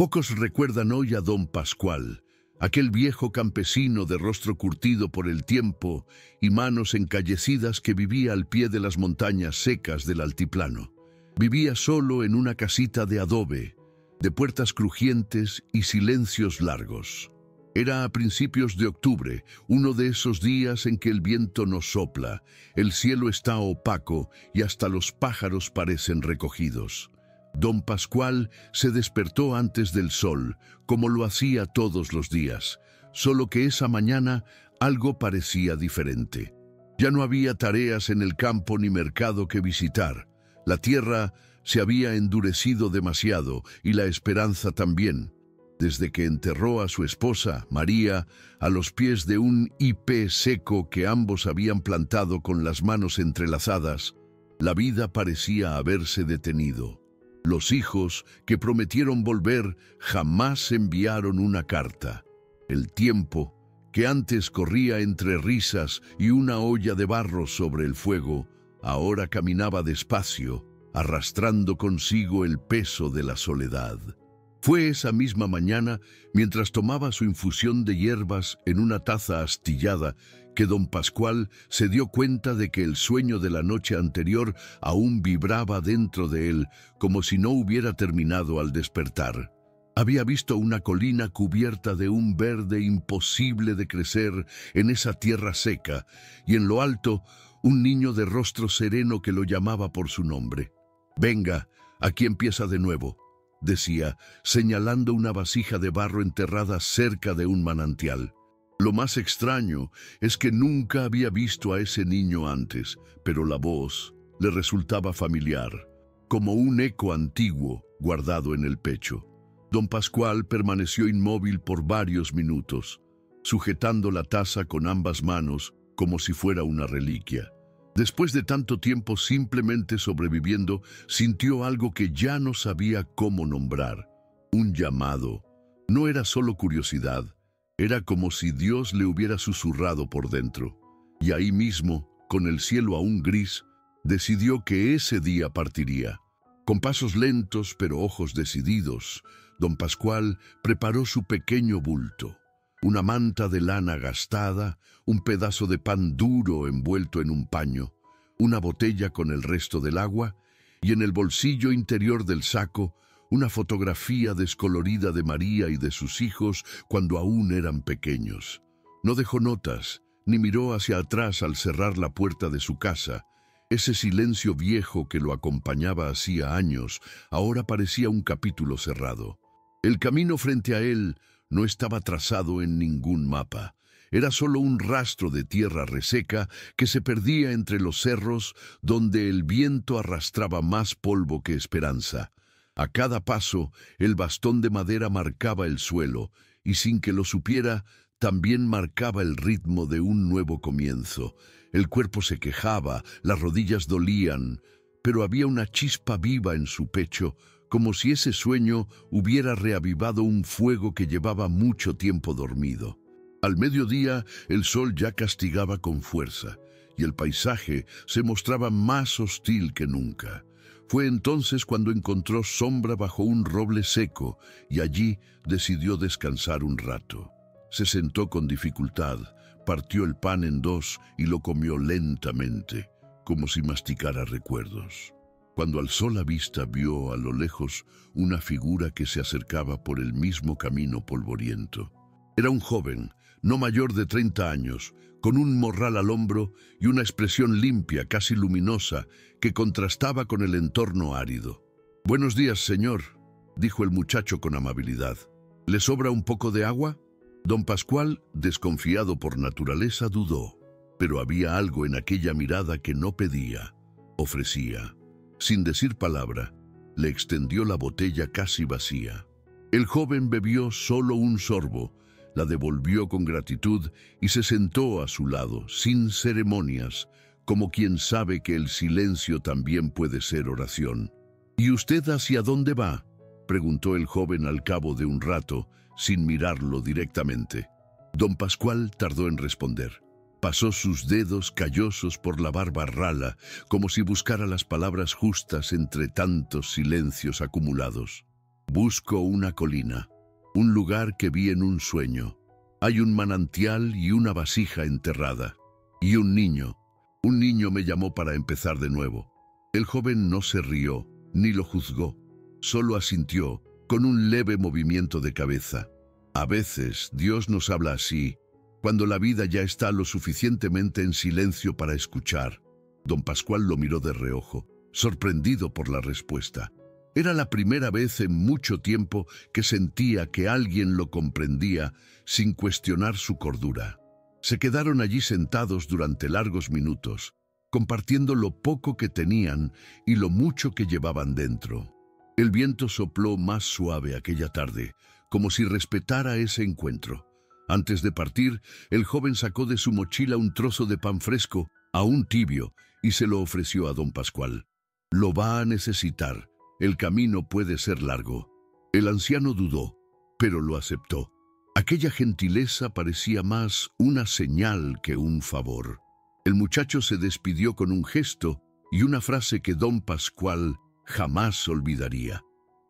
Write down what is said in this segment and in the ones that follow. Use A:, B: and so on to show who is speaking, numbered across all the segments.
A: Pocos recuerdan hoy a don Pascual, aquel viejo campesino de rostro curtido por el tiempo y manos encallecidas que vivía al pie de las montañas secas del altiplano. Vivía solo en una casita de adobe, de puertas crujientes y silencios largos. Era a principios de octubre, uno de esos días en que el viento no sopla, el cielo está opaco y hasta los pájaros parecen recogidos. Don Pascual se despertó antes del sol, como lo hacía todos los días, solo que esa mañana algo parecía diferente. Ya no había tareas en el campo ni mercado que visitar. La tierra se había endurecido demasiado y la esperanza también. Desde que enterró a su esposa, María, a los pies de un hipé seco que ambos habían plantado con las manos entrelazadas, la vida parecía haberse detenido. Los hijos que prometieron volver jamás enviaron una carta. El tiempo, que antes corría entre risas y una olla de barro sobre el fuego, ahora caminaba despacio, arrastrando consigo el peso de la soledad. Fue esa misma mañana, mientras tomaba su infusión de hierbas en una taza astillada, que don Pascual se dio cuenta de que el sueño de la noche anterior aún vibraba dentro de él, como si no hubiera terminado al despertar. Había visto una colina cubierta de un verde imposible de crecer en esa tierra seca, y en lo alto un niño de rostro sereno que lo llamaba por su nombre. «Venga, aquí empieza de nuevo», decía, señalando una vasija de barro enterrada cerca de un manantial. Lo más extraño es que nunca había visto a ese niño antes, pero la voz le resultaba familiar, como un eco antiguo guardado en el pecho. Don Pascual permaneció inmóvil por varios minutos, sujetando la taza con ambas manos como si fuera una reliquia. Después de tanto tiempo simplemente sobreviviendo, sintió algo que ya no sabía cómo nombrar. Un llamado. No era solo curiosidad, era como si Dios le hubiera susurrado por dentro. Y ahí mismo, con el cielo aún gris, decidió que ese día partiría. Con pasos lentos pero ojos decididos, don Pascual preparó su pequeño bulto. Una manta de lana gastada, un pedazo de pan duro envuelto en un paño, una botella con el resto del agua y en el bolsillo interior del saco una fotografía descolorida de María y de sus hijos cuando aún eran pequeños. No dejó notas, ni miró hacia atrás al cerrar la puerta de su casa. Ese silencio viejo que lo acompañaba hacía años, ahora parecía un capítulo cerrado. El camino frente a él no estaba trazado en ningún mapa. Era solo un rastro de tierra reseca que se perdía entre los cerros donde el viento arrastraba más polvo que esperanza. A cada paso, el bastón de madera marcaba el suelo y sin que lo supiera, también marcaba el ritmo de un nuevo comienzo. El cuerpo se quejaba, las rodillas dolían, pero había una chispa viva en su pecho, como si ese sueño hubiera reavivado un fuego que llevaba mucho tiempo dormido. Al mediodía, el sol ya castigaba con fuerza, y el paisaje se mostraba más hostil que nunca. Fue entonces cuando encontró sombra bajo un roble seco, y allí decidió descansar un rato. Se sentó con dificultad, partió el pan en dos y lo comió lentamente, como si masticara recuerdos. Cuando alzó la vista vio a lo lejos una figura que se acercaba por el mismo camino polvoriento. Era un joven, no mayor de 30 años, con un morral al hombro y una expresión limpia, casi luminosa, que contrastaba con el entorno árido. «Buenos días, señor», dijo el muchacho con amabilidad. «¿Le sobra un poco de agua?». Don Pascual, desconfiado por naturaleza, dudó, pero había algo en aquella mirada que no pedía, ofrecía. Sin decir palabra, le extendió la botella casi vacía. El joven bebió solo un sorbo, la devolvió con gratitud y se sentó a su lado, sin ceremonias, como quien sabe que el silencio también puede ser oración. «¿Y usted hacia dónde va?», preguntó el joven al cabo de un rato, sin mirarlo directamente. Don Pascual tardó en responder. Pasó sus dedos callosos por la barba rala, como si buscara las palabras justas entre tantos silencios acumulados. Busco una colina, un lugar que vi en un sueño. Hay un manantial y una vasija enterrada. Y un niño me llamó para empezar de nuevo. El joven no se rió, ni lo juzgó. Solo asintió, con un leve movimiento de cabeza. A veces Dios nos habla así, cuando la vida ya está lo suficientemente en silencio para escuchar. Don Pascual lo miró de reojo, sorprendido por la respuesta. Era la primera vez en mucho tiempo que sentía que alguien lo comprendía sin cuestionar su cordura. Se quedaron allí sentados durante largos minutos, compartiendo lo poco que tenían y lo mucho que llevaban dentro. El viento sopló más suave aquella tarde, como si respetara ese encuentro. Antes de partir, el joven sacó de su mochila un trozo de pan fresco, aún tibio, y se lo ofreció a don Pascual. «Lo va a necesitar. El camino puede ser largo». El anciano dudó, pero lo aceptó. Aquella gentileza parecía más una señal que un favor. El muchacho se despidió con un gesto y una frase que don Pascual jamás olvidaría.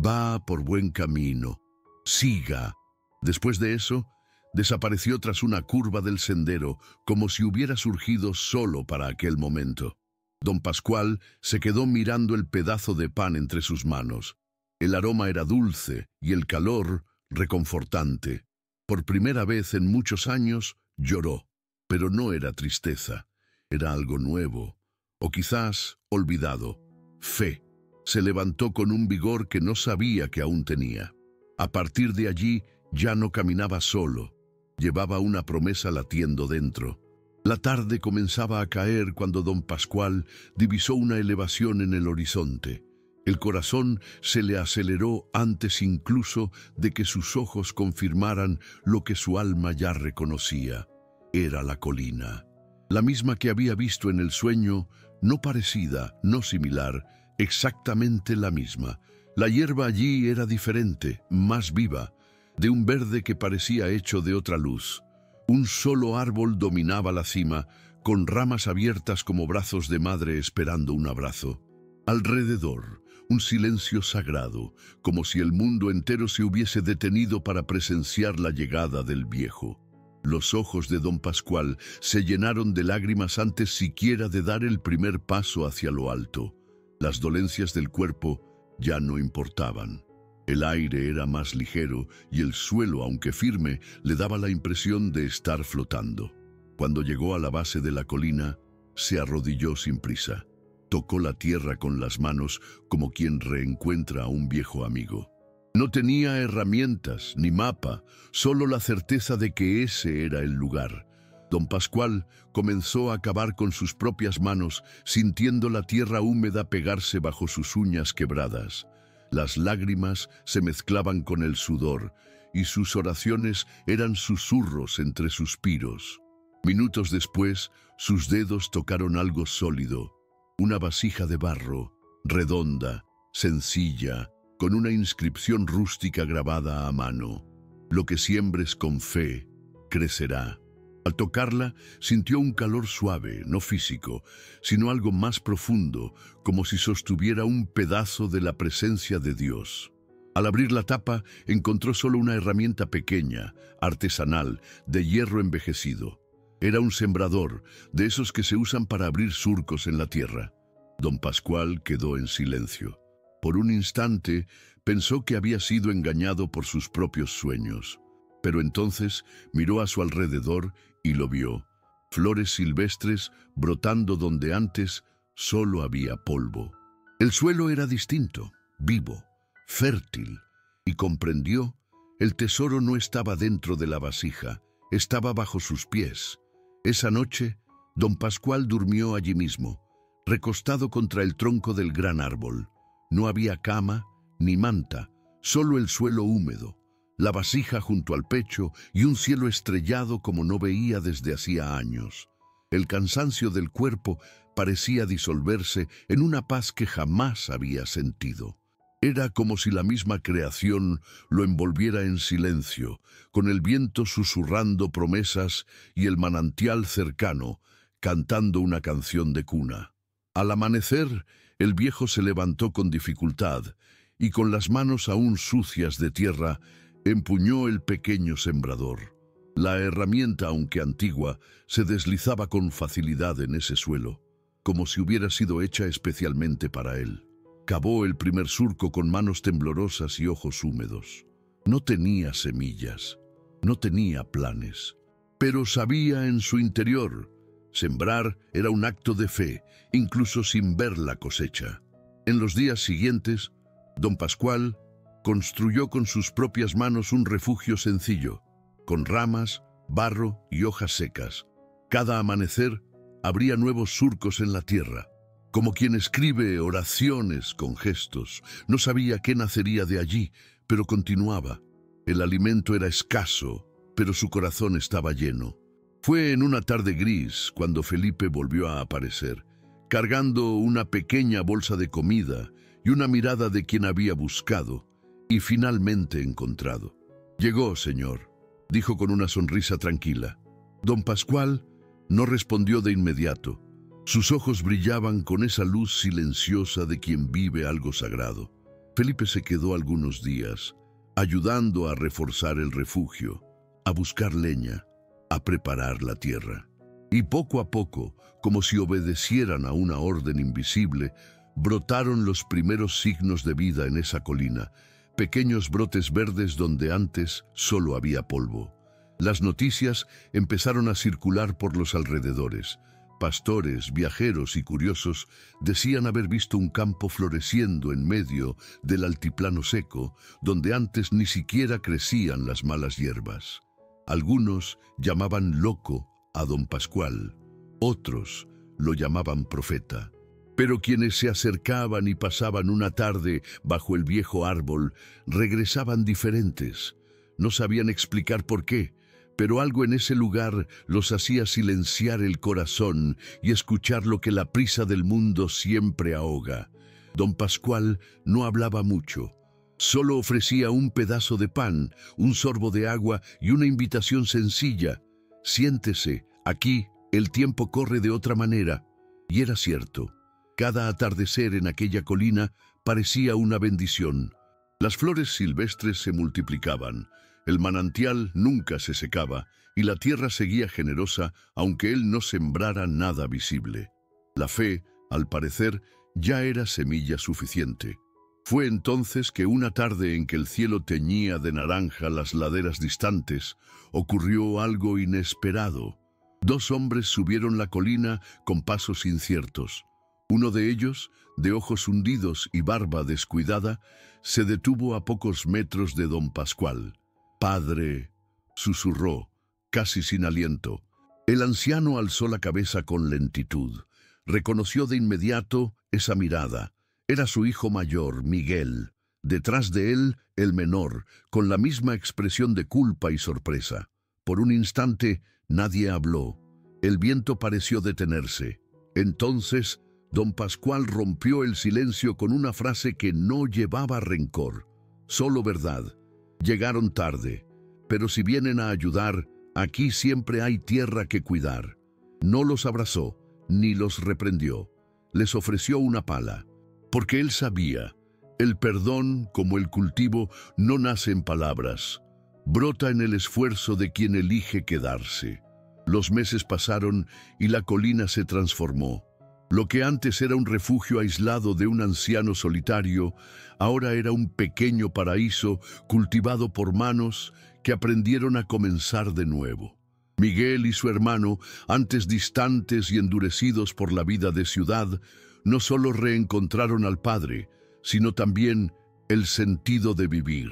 A: «Va por buen camino. Siga». Después de eso, desapareció tras una curva del sendero, como si hubiera surgido solo para aquel momento. Don Pascual se quedó mirando el pedazo de pan entre sus manos. El aroma era dulce y el calor reconfortante. Por primera vez en muchos años lloró, pero no era tristeza, era algo nuevo, o quizás olvidado. Fe. Se levantó con un vigor que no sabía que aún tenía. A partir de allí ya no caminaba solo, llevaba una promesa latiendo dentro. La tarde comenzaba a caer cuando don Pascual divisó una elevación en el horizonte. El corazón se le aceleró antes incluso de que sus ojos confirmaran lo que su alma ya reconocía. Era la colina, la misma que había visto en el sueño, no parecida, no similar, exactamente la misma. La hierba allí era diferente, más viva, de un verde que parecía hecho de otra luz. Un solo árbol dominaba la cima, con ramas abiertas como brazos de madre esperando un abrazo. Alrededor, un silencio sagrado, como si el mundo entero se hubiese detenido para presenciar la llegada del viejo. Los ojos de don Pascual se llenaron de lágrimas antes siquiera de dar el primer paso hacia lo alto. Las dolencias del cuerpo ya no importaban. El aire era más ligero y el suelo, aunque firme, le daba la impresión de estar flotando. Cuando llegó a la base de la colina, se arrodilló sin prisa. Tocó la tierra con las manos como quien reencuentra a un viejo amigo. No tenía herramientas ni mapa, solo la certeza de que ese era el lugar. Don Pascual comenzó a cavar con sus propias manos, sintiendo la tierra húmeda pegarse bajo sus uñas quebradas. Las lágrimas se mezclaban con el sudor, y sus oraciones eran susurros entre suspiros. Minutos después, sus dedos tocaron algo sólido, una vasija de barro, redonda, sencilla, con una inscripción rústica grabada a mano. «Lo que siembres con fe, crecerá». Al tocarla, sintió un calor suave, no físico, sino algo más profundo, como si sostuviera un pedazo de la presencia de Dios. Al abrir la tapa, encontró solo una herramienta pequeña, artesanal, de hierro envejecido. Era un sembrador, de esos que se usan para abrir surcos en la tierra. Don Pascual quedó en silencio. Por un instante, pensó que había sido engañado por sus propios sueños. Pero entonces miró a su alrededor y lo vio. Flores silvestres brotando donde antes solo había polvo. El suelo era distinto, vivo, fértil, y comprendió, el tesoro no estaba dentro de la vasija, estaba bajo sus pies. Esa noche, don Pascual durmió allí mismo, recostado contra el tronco del gran árbol. No había cama ni manta, solo el suelo húmedo, la vasija junto al pecho y un cielo estrellado como no veía desde hacía años. El cansancio del cuerpo parecía disolverse en una paz que jamás había sentido. Era como si la misma creación lo envolviera en silencio, con el viento susurrando promesas y el manantial cercano, cantando una canción de cuna. Al amanecer, el viejo se levantó con dificultad y con las manos aún sucias de tierra, empuñó el pequeño sembrador. La herramienta, aunque antigua, se deslizaba con facilidad en ese suelo, como si hubiera sido hecha especialmente para él. Cavó el primer surco con manos temblorosas y ojos húmedos. No tenía semillas, no tenía planes, pero sabía en su interior. Sembrar era un acto de fe, incluso sin ver la cosecha. En los días siguientes, don Pascual construyó con sus propias manos un refugio sencillo, con ramas, barro y hojas secas. Cada amanecer abría nuevos surcos en la tierra. Como quien escribe oraciones con gestos, no sabía qué nacería de allí, pero continuaba. El alimento era escaso, pero su corazón estaba lleno. Fue en una tarde gris cuando Felipe volvió a aparecer, cargando una pequeña bolsa de comida y una mirada de quien había buscado y finalmente encontrado. «Llegó, señor», dijo con una sonrisa tranquila. Don Pascual no respondió de inmediato. Sus ojos brillaban con esa luz silenciosa de quien vive algo sagrado. Felipe se quedó algunos días, ayudando a reforzar el refugio, a buscar leña, a preparar la tierra. Y poco a poco, como si obedecieran a una orden invisible, brotaron los primeros signos de vida en esa colina, pequeños brotes verdes donde antes solo había polvo. Las noticias empezaron a circular por los alrededores. Pastores, viajeros y curiosos decían haber visto un campo floreciendo en medio del altiplano seco, donde antes ni siquiera crecían las malas hierbas. Algunos llamaban loco a don Pascual, otros lo llamaban profeta. Pero quienes se acercaban y pasaban una tarde bajo el viejo árbol regresaban diferentes. No sabían explicar por qué, pero algo en ese lugar los hacía silenciar el corazón y escuchar lo que la prisa del mundo siempre ahoga. Don Pascual no hablaba mucho. Solo ofrecía un pedazo de pan, un sorbo de agua y una invitación sencilla. «Siéntese, aquí el tiempo corre de otra manera». Y era cierto. Cada atardecer en aquella colina parecía una bendición. Las flores silvestres se multiplicaban, el manantial nunca se secaba y la tierra seguía generosa aunque él no sembrara nada visible. La fe, al parecer, ya era semilla suficiente. Fue entonces que una tarde en que el cielo teñía de naranja las laderas distantes, ocurrió algo inesperado. Dos hombres subieron la colina con pasos inciertos. Uno de ellos, de ojos hundidos y barba descuidada, se detuvo a pocos metros de don Pascual. «Padre», susurró, casi sin aliento. El anciano alzó la cabeza con lentitud. Reconoció de inmediato esa mirada. Era su hijo mayor, Miguel. Detrás de él, el menor, con la misma expresión de culpa y sorpresa. Por un instante, nadie habló. El viento pareció detenerse. Entonces, don Pascual rompió el silencio con una frase que no llevaba rencor. Solo verdad. Llegaron tarde, pero si vienen a ayudar, aquí siempre hay tierra que cuidar. No los abrazó, ni los reprendió. Les ofreció una pala, porque él sabía, el perdón, como el cultivo, no nace en palabras. Brota en el esfuerzo de quien elige quedarse. Los meses pasaron y la colina se transformó. Lo que antes era un refugio aislado de un anciano solitario, ahora era un pequeño paraíso cultivado por manos que aprendieron a comenzar de nuevo. Miguel y su hermano, antes distantes y endurecidos por la vida de ciudad, no solo reencontraron al padre, sino también el sentido de vivir.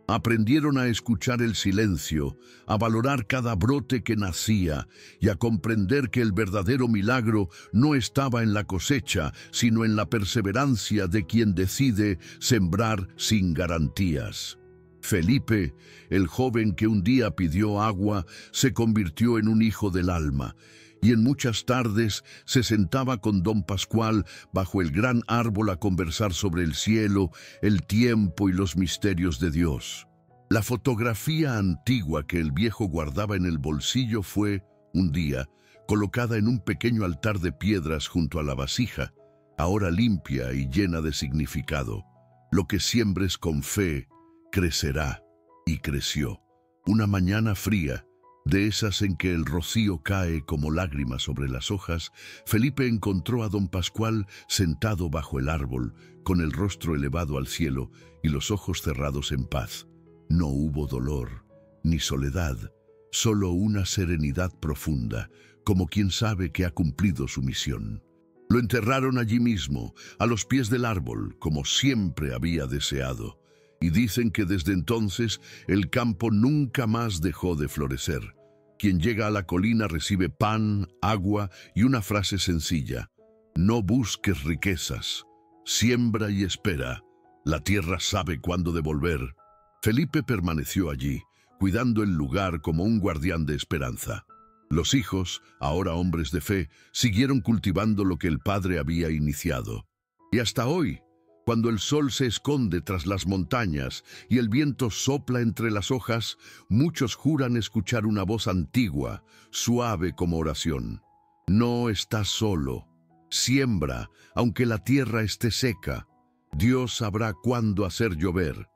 A: Aprendieron a escuchar el silencio, a valorar cada brote que nacía y a comprender que el verdadero milagro no estaba en la cosecha, sino en la perseverancia de quien decide sembrar sin garantías. Felipe, el joven que un día pidió agua, se convirtió en un hijo del alma, y en muchas tardes se sentaba con don Pascual bajo el gran árbol a conversar sobre el cielo, el tiempo y los misterios de Dios. La fotografía antigua que el viejo guardaba en el bolsillo fue, un día, colocada en un pequeño altar de piedras junto a la vasija, ahora limpia y llena de significado. Lo que siembres con fe, crecerá. Y creció. Una mañana fría, de esas en que el rocío cae como lágrimas sobre las hojas, Felipe encontró a don Pascual sentado bajo el árbol, con el rostro elevado al cielo y los ojos cerrados en paz. No hubo dolor, ni soledad, solo una serenidad profunda, como quien sabe que ha cumplido su misión. Lo enterraron allí mismo, a los pies del árbol, como siempre había deseado. Y dicen que desde entonces el campo nunca más dejó de florecer. Quien llega a la colina recibe pan, agua y una frase sencilla: no busques riquezas, siembra y espera, la tierra sabe cuándo devolver. Felipe permaneció allí, cuidando el lugar como un guardián de esperanza. Los hijos, ahora hombres de fe, siguieron cultivando lo que el padre había iniciado. Y hasta hoy, cuando el sol se esconde tras las montañas y el viento sopla entre las hojas, muchos juran escuchar una voz antigua, suave como oración. No estás solo. Siembra, aunque la tierra esté seca. Dios sabrá cuándo hacer llover.